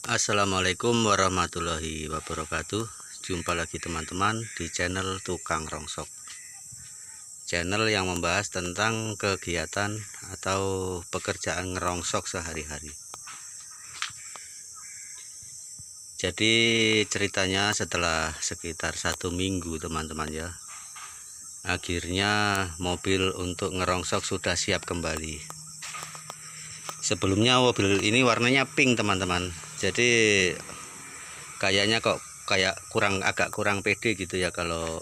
Assalamualaikum warahmatullahi wabarakatuh. Jumpa lagi teman-teman di channel Tukang Rongsok, channel yang membahas tentang kegiatan atau pekerjaan ngerongsok sehari-hari. Jadi ceritanya setelah sekitar 1 minggu teman-teman ya, akhirnya mobil untuk ngerongsok sudah siap kembali. Sebelumnya mobil ini warnanya pink teman-teman, jadi kayaknya kok agak kurang pede gitu ya kalau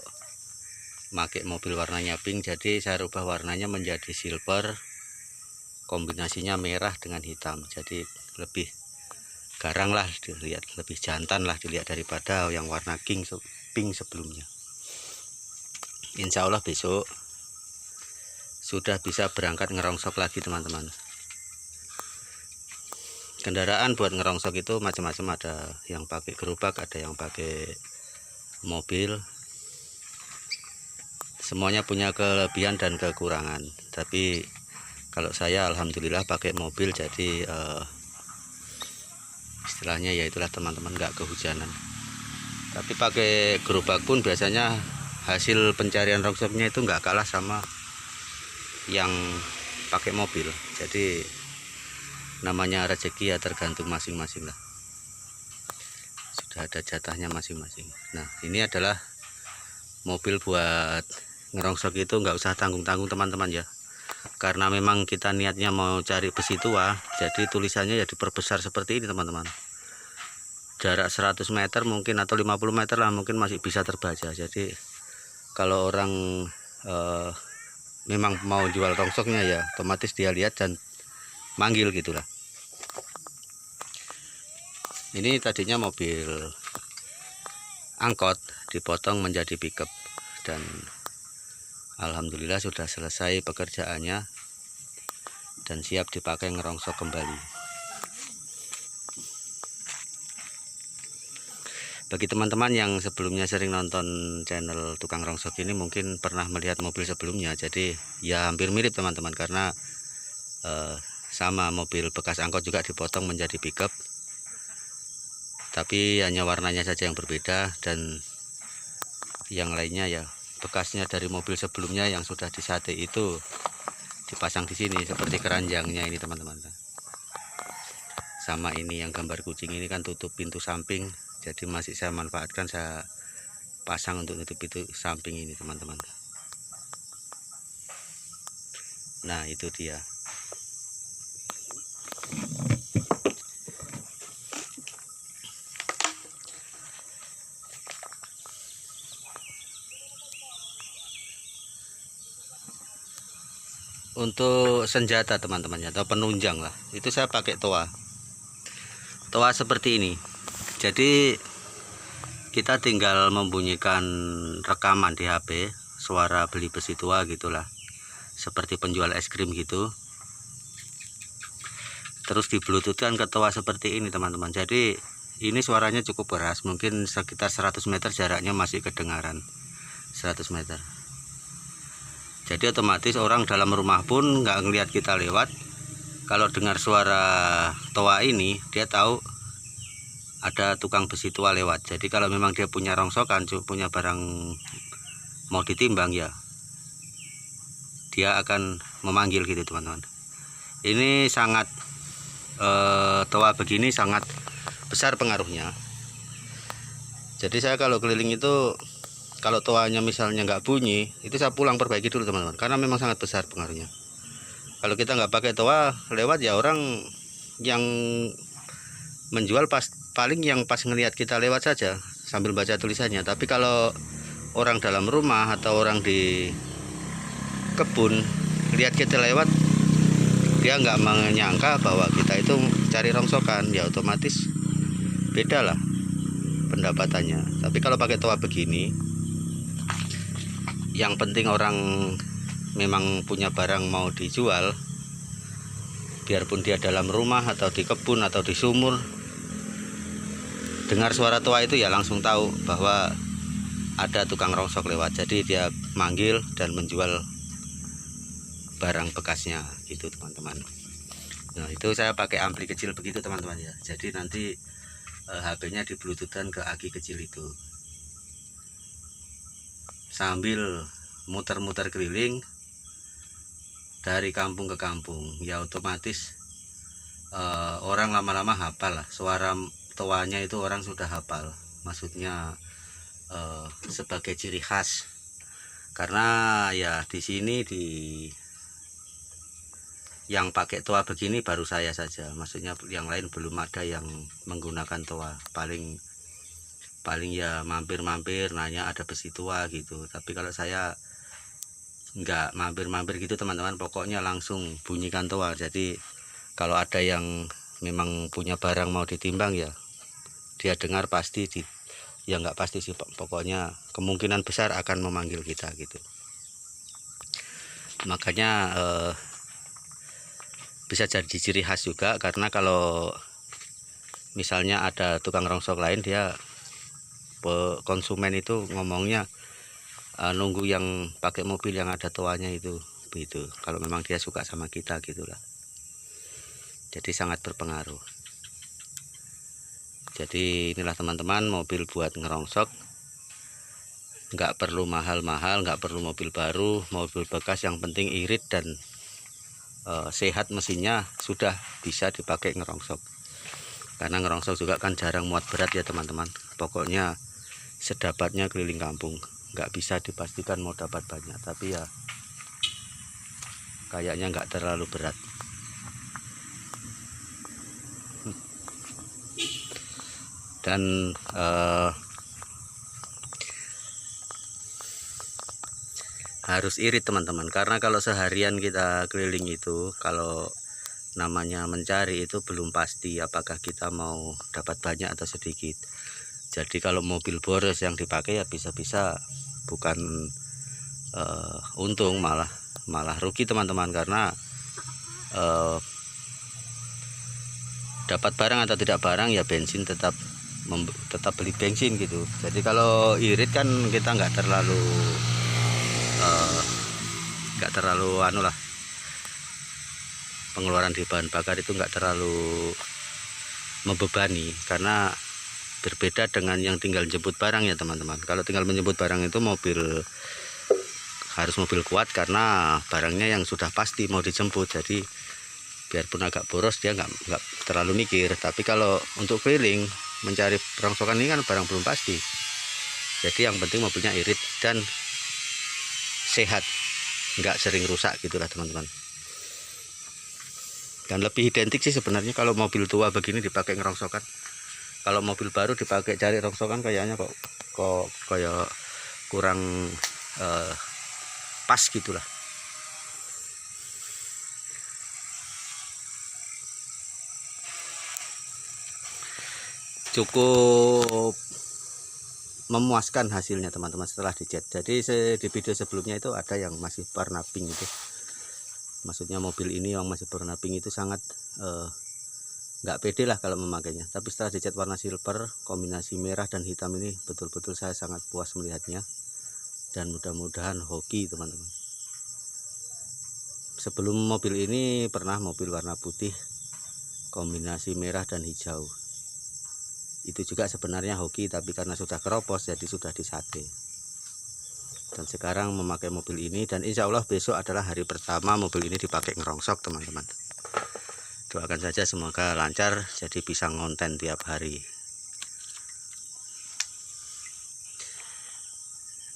pakai mobil warnanya pink. Jadi saya rubah warnanya menjadi silver, kombinasinya merah dengan hitam, jadi lebih garang lah dilihat, lebih jantan lah dilihat daripada yang warna pink sebelumnya. Insya Allah besok sudah bisa berangkat ngerongsok lagi teman-teman. Kendaraan buat ngerongsok itu macam-macam, ada yang pakai gerobak, ada yang pakai mobil. Semuanya punya kelebihan dan kekurangan, tapi kalau saya alhamdulillah pakai mobil, jadi istilahnya ya itulah teman-teman, nggak kehujanan. Tapi pakai gerobak pun biasanya hasil pencarian rongsoknya itu nggak kalah sama yang pakai mobil. Jadi namanya rezeki ya, tergantung masing-masing lah, sudah ada jatahnya masing-masing. Nah ini adalah mobil buat ngerongsok, itu nggak usah tanggung-tanggung teman-teman ya, karena memang kita niatnya mau cari besi tua, jadi tulisannya ya diperbesar seperti ini teman-teman. Jarak 100 meter mungkin atau 50 meter lah mungkin masih bisa terbaca. Jadi kalau orang memang mau jual rongsoknya ya otomatis dia lihat dan manggil gitulah. Ini tadinya mobil angkot dipotong menjadi pickup, dan alhamdulillah sudah selesai pekerjaannya dan siap dipakai ngerongsok kembali. Bagi teman-teman yang sebelumnya sering nonton channel Tukang Rongsok ini mungkin pernah melihat mobil sebelumnya. Jadi ya hampir mirip teman-teman, karena sama mobil bekas angkot juga dipotong menjadi pickup, tapi hanya warnanya saja yang berbeda, dan yang lainnya ya bekasnya dari mobil sebelumnya yang sudah disate itu dipasang di sini seperti keranjangnya ini teman-teman. Sama ini yang gambar kucing ini kan tutup pintu samping, jadi masih saya manfaatkan, saya pasang untuk nutup pintu samping ini teman-teman. Nah itu dia. Untuk senjata teman-teman atau penunjang lah, itu saya pakai toa seperti ini. Jadi kita tinggal membunyikan rekaman di HP suara beli besi tua gitulah, seperti penjual es krim gitu, terus di bluetoothkan ke toa seperti ini teman-teman. Jadi ini suaranya cukup keras, mungkin sekitar 100 meter jaraknya masih kedengaran, 100 meter. Jadi otomatis orang dalam rumah pun nggak ngelihat kita lewat, kalau dengar suara toa ini dia tahu ada tukang besi tua lewat. Jadi kalau memang dia punya rongsokan, punya barang mau ditimbang ya, dia akan memanggil gitu teman-teman. Ini sangat toa begini sangat besar pengaruhnya. Jadi saya kalau keliling itu, kalau toanya misalnya nggak bunyi, itu saya pulang perbaiki dulu teman-teman, karena memang sangat besar pengaruhnya. Kalau kita nggak pakai toa lewat ya, orang yang menjual paling yang pas ngelihat kita lewat saja sambil baca tulisannya. Tapi kalau orang dalam rumah atau orang di kebun lihat kita lewat, dia nggak menyangka bahwa kita itu cari rongsokan, ya otomatis beda lah pendapatannya. Tapi kalau pakai toa begini, yang penting orang memang punya barang mau dijual, biarpun dia dalam rumah atau di kebun atau di sumur, dengar suara toa itu ya langsung tahu bahwa ada tukang rongsok lewat. Jadi dia manggil dan menjual barang bekasnya gitu teman-teman. Nah itu saya pakai ampli kecil begitu teman-teman ya. Jadi nanti HP-nya di bluetoothan ke aki kecil itu, sambil muter-muter keliling dari kampung ke kampung. Ya otomatis orang lama-lama hafal lah suara toanya itu, orang sudah hafal. Maksudnya sebagai ciri khas, karena ya di sini yang pakai toa begini baru saya saja. Maksudnya yang lain belum ada yang menggunakan toa. Paling ya mampir-mampir nanya ada besi tua gitu. Tapi kalau saya nggak mampir-mampir gitu teman-teman, pokoknya langsung bunyikan toa. Jadi kalau ada yang memang punya barang mau ditimbang, ya dia dengar pasti ya nggak pasti sih, pokoknya kemungkinan besar akan memanggil kita gitu. Makanya bisa jadi ciri khas juga, karena kalau misalnya ada tukang rongsok lain, dia konsumen itu ngomongnya nunggu yang pakai mobil yang ada toanya itu begitu, kalau memang dia suka sama kita gitulah. Jadi sangat berpengaruh. Jadi inilah teman-teman, mobil buat ngerongsok nggak perlu mahal-mahal, nggak perlu mobil baru, mobil bekas, yang penting irit dan sehat mesinnya, sudah bisa dipakai ngerongsok. Karena ngerongsok juga kan jarang muat berat ya teman-teman. Pokoknya sedapatnya keliling kampung, nggak bisa dipastikan mau dapat banyak, tapi ya kayaknya nggak terlalu berat. Dan harus irit teman-teman, karena kalau seharian kita keliling itu, kalau namanya mencari itu belum pasti apakah kita mau dapat banyak atau sedikit. Jadi kalau mobil boros yang dipakai ya bisa-bisa bukan untung, malah rugi teman-teman, karena dapat barang atau tidak barang ya bensin tetap beli bensin gitu. Jadi kalau irit kan kita nggak terlalu anu lah, pengeluaran di bahan bakar itu nggak terlalu membebani, karena berbeda dengan yang tinggal jemput barang ya teman-teman. Kalau tinggal menjemput barang itu harus mobil kuat, karena barangnya yang sudah pasti mau dijemput. Jadi biarpun agak boros dia nggak terlalu mikir. Tapi kalau untuk keliling mencari rongsokan ini kan barang belum pasti. Jadi yang penting mobilnya irit dan sehat, nggak sering rusak gitulah teman-teman. Dan lebih identik sih sebenarnya kalau mobil tua begini dipakai ngerongsokan. Kalau mobil baru dipakai cari rongsokan kayaknya kok kayak kurang pas gitulah. Cukup memuaskan hasilnya teman-teman setelah dicat. Jadi di video sebelumnya itu ada yang masih warna pink itu, maksudnya mobil ini yang masih warna pink itu sangat nggak pede lah kalau memakainya. Tapi setelah dicat warna silver kombinasi merah dan hitam ini, betul-betul saya sangat puas melihatnya, dan mudah-mudahan hoki teman-teman. Sebelum mobil ini pernah mobil warna putih kombinasi merah dan hijau, itu juga sebenarnya hoki, tapi karena sudah keropos jadi sudah disate. Dan sekarang memakai mobil ini, dan insya Allah besok adalah hari pertama mobil ini dipakai ngerongsok teman-teman. Doakan saja semoga lancar, jadi bisa ngonten tiap hari.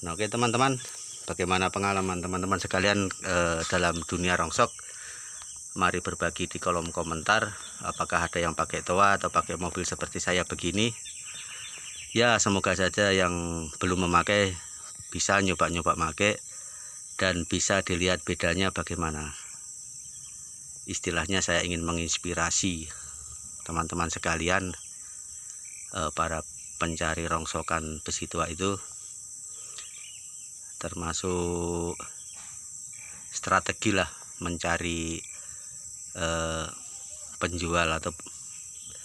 Nah, oke teman-teman, bagaimana pengalaman teman-teman sekalian dalam dunia rongsok? Mari berbagi di kolom komentar, apakah ada yang pakai toa atau pakai mobil seperti saya begini. Ya semoga saja yang belum memakai bisa nyoba-nyoba pakai, dan bisa dilihat bedanya bagaimana. Istilahnya saya ingin menginspirasi teman-teman sekalian, para pencari rongsokan besi tua itu, termasuk strategi lah mencari penjual atau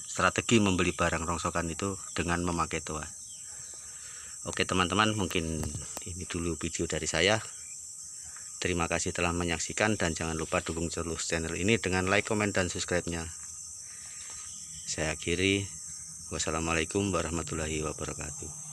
strategi membeli barang rongsokan itu dengan memakai toa. Oke teman-teman, mungkin ini dulu video dari saya. Terima kasih telah menyaksikan, dan jangan lupa dukung terus channel ini dengan like, komen, dan subscribe-nya. Saya akhiri. Wassalamualaikum warahmatullahi wabarakatuh.